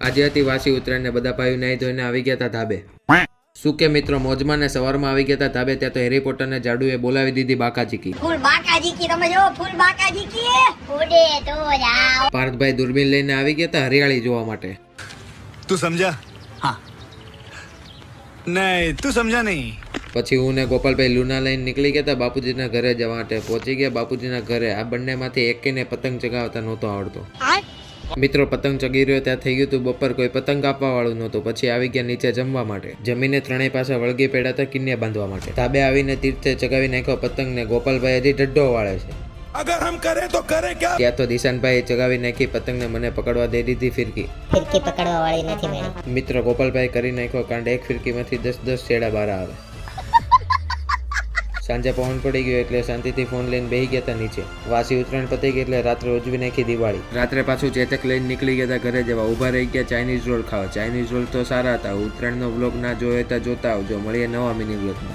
આજે હતી વાસી ઉત્તરાયણ ને બધા ભાઈઓ નાઈ ધોઈને આવી ગયા હતા ધાબે. શું કે મિત્રો મોજમાં ને સવારમાં આવી ગયા હતા ધાબે ત્યાં તો હેરી પોટર ને જાડુએ બોલાવી દીધી બાકાજીકી. ફૂલ બાકાજીકી તમે જો ફૂલ બાકાજીકી ઉડે તો જાઓ. પાર્થભાઈ દૂરબીન લઈને આવી ગયા હતા હરિયાળી જોવા માટે. તું સમજા? હા. નહીં તું સમજા નહીં. પછી હું ને ગોપાલભાઈ લુના લઈને નીકળી ગયા હતા બાપુજીના ઘરે જવા માટે. પહોંચી ગયા બાપુજીના ઘરે. આ બંનેમાંથી એકેને પતંગ ચગાવતા નહોતો આવડતો. મિત્રો પતંગ ચગી રહ્યો ત્યાં થઈ ગયું તું બપોર. કોઈ પતંગ આપવા વાળું નહોતું. પછી આવી ગયા નીચે જમવા માટે. જમીને ત્રણેય પાસે વળગી પડ્યા હતા કિન્યા બાંધવા માટે. ધાબે આવીને તીર્થે ચગાવી નાખ્યો પતંગ ને ગોપાલભાઈ હજી ઢડ્ડો વાળે છે. અગર હમ કરે તો કરે ક્યા? ત્યાં તો દિશાનભાઈ ચગાવી નાખી પતંગ ને મને પકડવા દઈ દીધી ફિરકી. ફિરકી પકડવા વાળી નથી મેળી. મિત્રો ગોપાલભાઈ કરી નાખ્યો કાંડ. એક ફિરકીમાંથી 10 છેડા બહાર આવે. સાંજે પવન પડી ગયો એટલે શાંતિથી ફોન લઈને બેસી ગયા હતા નીચે. વાસી ઉત્તરાયણ પતી ગઈ એટલે રાત્રે ઉજવી નાખી દિવાળી. રાત્રે પાછું ચેતક લઈને નીકળી ગયા હતા ઘરે જવા. ઊભા રહી ગયા ચાઇનીઝ રોલ ખાવા. ચાઇનીઝ રોલ તો સારા હતા. ઉત્તરાયણનો વ્લોગ ના જોયો તો જોતા આવજો. મળીએ નવા મિની વ્લોગમાં.